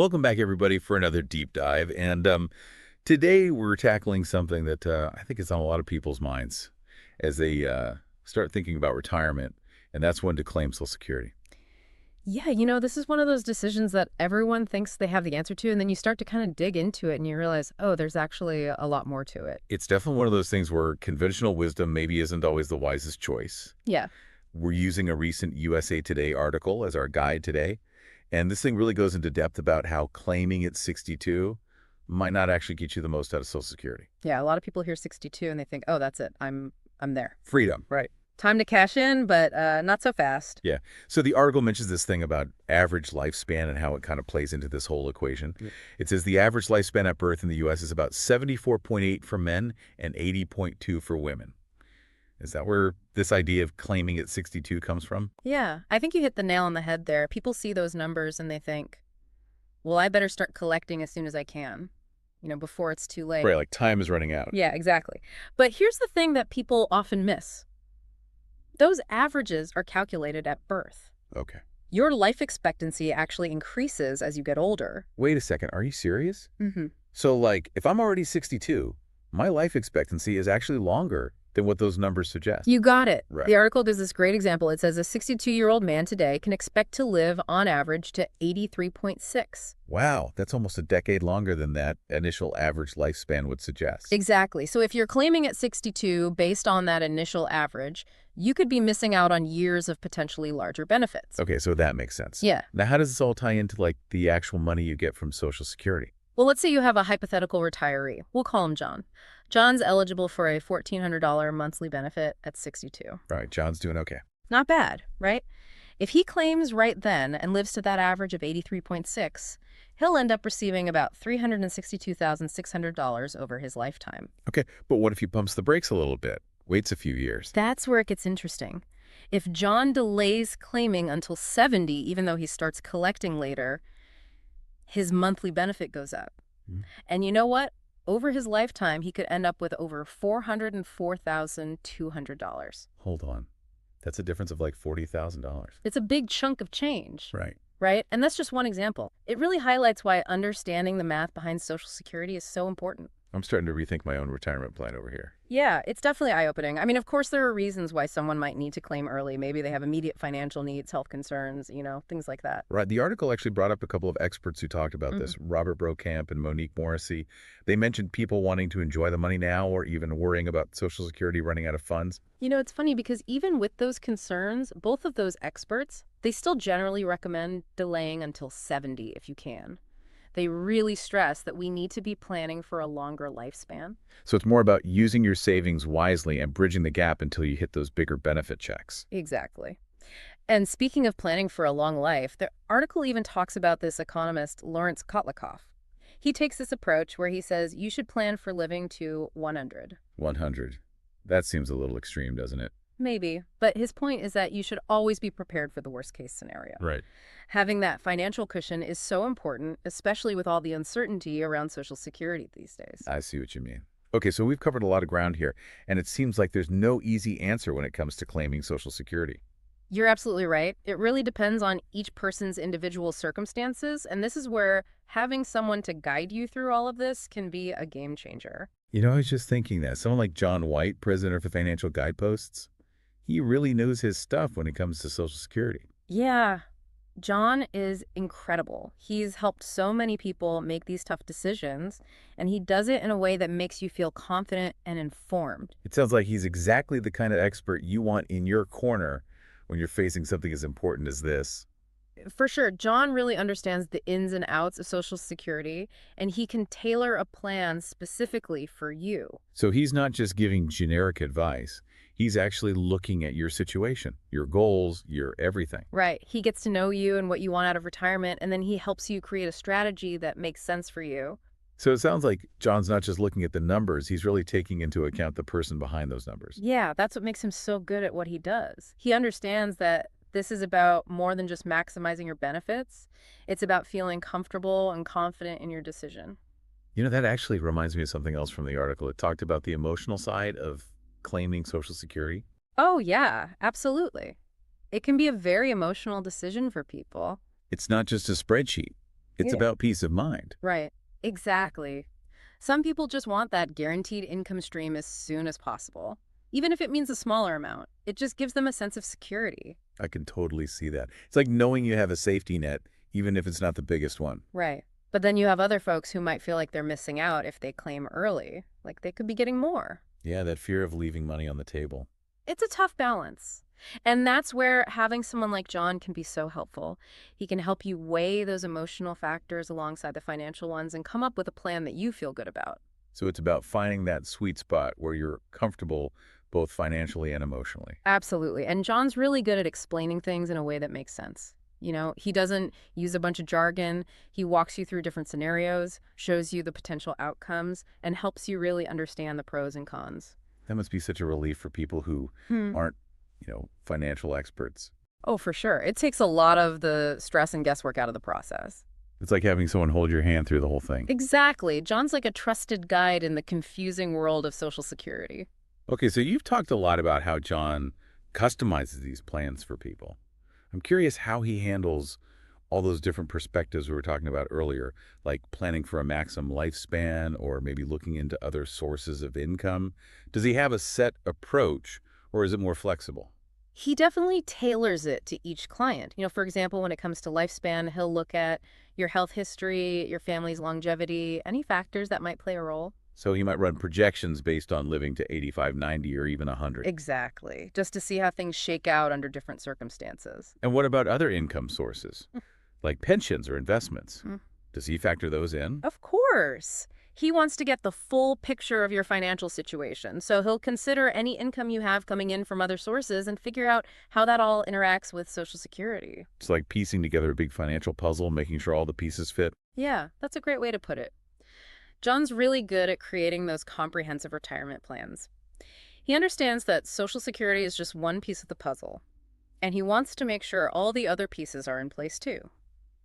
Welcome back, everybody, for another deep dive. And today we're tackling something that I think is on a lot of people's minds as they start thinking about retirement, and that's when to claim Social Security. Yeah, this is one of those decisions that everyone thinks they have the answer to, and then you start to kind of dig into it and you realize, oh, there's actually a lot more to it. It's definitely one of those things where conventional wisdom maybe isn't always the wisest choice. Yeah. We're using a recent USA Today article as our guide today, and this thing really goes into depth about how claiming at 62 might not actually get you the most out of Social Security. Yeah, a lot of people hear 62 and they think, oh, that's it. I'm there. Freedom, right? Time to cash in, but not so fast. Yeah. So the article mentions this thing about average lifespan and how it kind of plays into this whole equation. Yeah. It says the average lifespan at birth in the U.S. is about 74.8 for men and 80.2 for women. Is that where this idea of claiming at 62 comes from? Yeah, I think you hit the nail on the head there. People see those numbers and they think, well, I better start collecting as soon as I can, before it's too late. Right, like time is running out. Yeah, exactly. But here's the thing that people often miss. Those averages are calculated at birth. Okay. Your life expectancy actually increases as you get older. Wait a second. Are you serious? Mm-hmm. So, like, if I'm already 62, my life expectancy is actually longer than what those numbers suggest. You got it. Right. The article gives this great example. It says a 62-year-old man today can expect to live on average to 83.6. Wow, that's almost a decade longer than that initial average lifespan would suggest. Exactly. So if you're claiming at 62 based on that initial average, you could be missing out on years of potentially larger benefits. Okay, so that makes sense. Yeah. Now, how does this all tie into, like, the actual money you get from Social Security? Well, let's say you have a hypothetical retiree. We'll call him John. John's eligible for a $1,400 monthly benefit at 62. All right, John's doing okay. Not bad, right? If he claims right then and lives to that average of 83.6, he'll end up receiving about $362,600 over his lifetime. Okay, but what if he pumps the brakes a little bit, waits a few years? That's where it gets interesting. If John delays claiming until 70, even though he starts collecting later, his monthly benefit goes up. Mm. And you know what? Over his lifetime, he could end up with over $404,200. Hold on. That's a difference of like $40,000. It's a big chunk of change. Right. Right? And that's just one example. It really highlights why understanding the math behind Social Security is so important. I'm starting to rethink my own retirement plan over here. Yeah, it's definitely eye-opening. I mean, of course, there are reasons why someone might need to claim early. Maybe they have immediate financial needs, health concerns, things like that. Right. The article actually brought up a couple of experts who talked about this, Robert Brokamp and Monique Morrissey. They mentioned people wanting to enjoy the money now or even worrying about Social Security running out of funds. It's funny because even with those concerns, both of those experts, they still generally recommend delaying until 70 if you can. They really stress that we need to be planning for a longer lifespan. So it's more about using your savings wisely and bridging the gap until you hit those bigger benefit checks. Exactly. And speaking of planning for a long life, the article even talks about this economist, Lawrence Kotlikoff. He takes this approach where he says you should plan for living to 100. 100. That seems a little extreme, doesn't it? Maybe, but his point is that you should always be prepared for the worst case scenario. Right. Having that financial cushion is so important, especially with all the uncertainty around Social Security these days. I see what you mean. Okay, so we've covered a lot of ground here, and it seems like there's no easy answer when it comes to claiming Social Security. You're absolutely right. It really depends on each person's individual circumstances, and this is where having someone to guide you through all of this can be a game changer. I was just thinking that someone like John White, president of the Financial Guideposts, he really knows his stuff when it comes to Social Security. Yeah, John is incredible. He's helped so many people make these tough decisions, and he does it in a way that makes you feel confident and informed. It sounds like he's exactly the kind of expert you want in your corner when you're facing something as important as this. For sure, John really understands the ins and outs of Social Security, and he can tailor a plan specifically for you. So he's not just giving generic advice. He's actually looking at your situation, your goals, your everything. Right. He gets to know you and what you want out of retirement, and then he helps you create a strategy that makes sense for you. So it sounds like John's not just looking at the numbers, he's really taking into account the person behind those numbers. Yeah, that's what makes him so good at what he does. He understands that this is about more than just maximizing your benefits. It's about feeling comfortable and confident in your decision. That actually reminds me of something else from the article. It talked about the emotional side of claiming Social Security. Oh, yeah, absolutely. It can be a very emotional decision for people. It's not just a spreadsheet. It's Yeah. about peace of mind. Right. Exactly. Some people just want that guaranteed income stream as soon as possible, even if it means a smaller amount. It just gives them a sense of security. I can totally see that. It's like knowing you have a safety net, even if it's not the biggest one. Right. But then you have other folks who might feel like they're missing out if they claim early, like they could be getting more. Yeah, that fear of leaving money on the table. It's a tough balance. And that's where having someone like John can be so helpful. He can help you weigh those emotional factors alongside the financial ones and come up with a plan that you feel good about. So it's about finding that sweet spot where you're comfortable both financially and emotionally. Absolutely. And John's really good at explaining things in a way that makes sense. He doesn't use a bunch of jargon. He walks you through different scenarios, shows you the potential outcomes, and helps you really understand the pros and cons. That must be such a relief for people who Hmm. aren't, financial experts. Oh, for sure. It takes a lot of the stress and guesswork out of the process. It's like having someone hold your hand through the whole thing. Exactly. John's like a trusted guide in the confusing world of Social Security. Okay, so you've talked a lot about how John customizes these plans for people. I'm curious how he handles all those different perspectives we were talking about earlier, like planning for a maximum lifespan or maybe looking into other sources of income. Does he have a set approach or is it more flexible? He definitely tailors it to each client. For example, when it comes to lifespan, he'll look at your health history, your family's longevity, any factors that might play a role. So he might run projections based on living to 85, 90, or even 100. Exactly. Just to see how things shake out under different circumstances. And what about other income sources, like pensions or investments? Mm. Does he factor those in? Of course. He wants to get the full picture of your financial situation. So he'll consider any income you have coming in from other sources and figure out how that all interacts with Social Security. It's like piecing together a big financial puzzle, making sure all the pieces fit. Yeah, that's a great way to put it. John's really good at creating those comprehensive retirement plans. He understands that Social Security is just one piece of the puzzle, and he wants to make sure all the other pieces are in place too.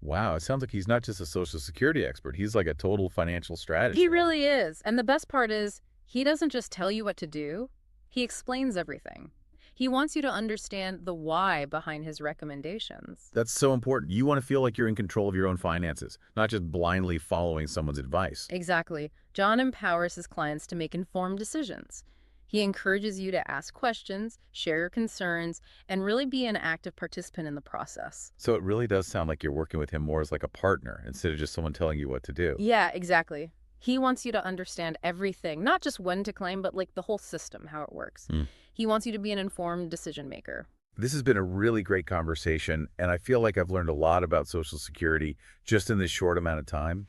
Wow, it sounds like he's not just a Social Security expert. He's like a total financial strategist. He really is. And the best part is, he doesn't just tell you what to do, he explains everything. He wants you to understand the why behind his recommendations. That's so important. You want to feel like you're in control of your own finances, not just blindly following someone's advice. Exactly. John empowers his clients to make informed decisions. He encourages you to ask questions, share your concerns, and really be an active participant in the process. So it really does sound like you're working with him more as like a partner instead of just someone telling you what to do. Yeah, exactly. He wants you to understand everything, not just when to claim, but like the whole system, how it works. Hmm. He wants you to be an informed decision maker. This has been a really great conversation, and I feel like I've learned a lot about Social Security just in this short amount of time.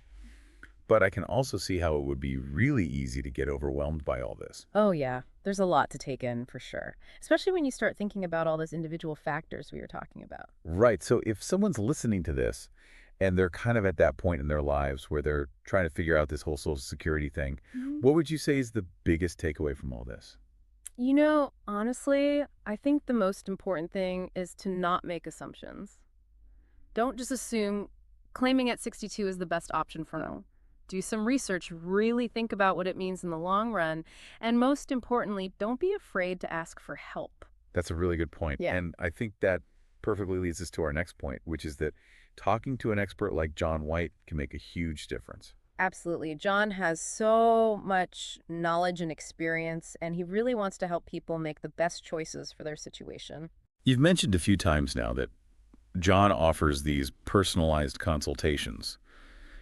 But I can also see how it would be really easy to get overwhelmed by all this. Oh, yeah. There's a lot to take in for sure, especially when you start thinking about all those individual factors we were talking about. Right. So if someone's listening to this and they're kind of at that point in their lives where they're trying to figure out this whole Social Security thing, Mhm. what would you say is the biggest takeaway from all this? Honestly, I think the most important thing is to not make assumptions. Don't just assume claiming at 62 is the best option for now. Do some research, really think about what it means in the long run, and most importantly, don't be afraid to ask for help. That's a really good point. Yeah. And I think that perfectly leads us to our next point, which is that talking to an expert like John White can make a huge difference. Absolutely. John has so much knowledge and experience, and he really wants to help people make the best choices for their situation. You've mentioned a few times now that John offers these personalized consultations.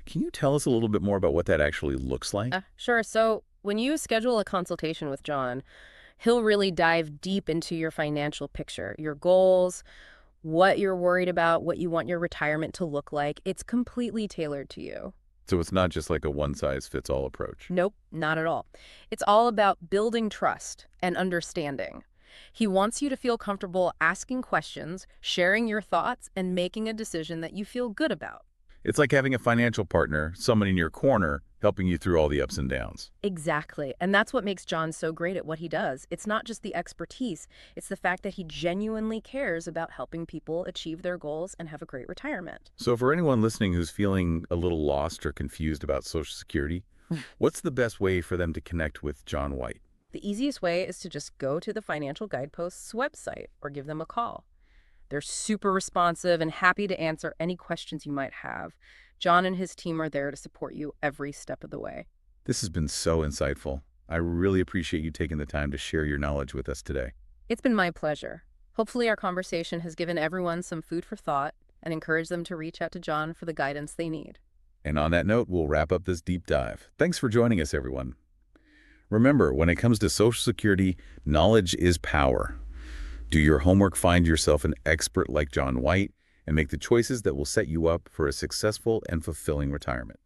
Can you tell us a little bit more about what that actually looks like? Sure. So when you schedule a consultation with John, he'll really dive deep into your financial picture, your goals, what you're worried about, what you want your retirement to look like. It's completely tailored to you. So it's not just like a one-size-fits-all approach. Nope, not at all. It's all about building trust and understanding. He wants you to feel comfortable asking questions, sharing your thoughts, and making a decision that you feel good about. It's like having a financial partner, someone in your corner, helping you through all the ups and downs. Exactly. And that's what makes John so great at what he does. It's not just the expertise, it's the fact that he genuinely cares about helping people achieve their goals and have a great retirement. So for anyone listening who's feeling a little lost or confused about Social Security, what's the best way for them to connect with John White? The easiest way is to just go to the Financial Guideposts website or give them a call. They're super responsive and happy to answer any questions you might have. John and his team are there to support you every step of the way. This has been so insightful. I really appreciate you taking the time to share your knowledge with us today. It's been my pleasure. Hopefully, our conversation has given everyone some food for thought and encouraged them to reach out to John for the guidance they need. And on that note, we'll wrap up this deep dive. Thanks for joining us, everyone. Remember, when it comes to Social Security, knowledge is power. Do your homework, find yourself an expert like John White, and make the choices that will set you up for a successful and fulfilling retirement.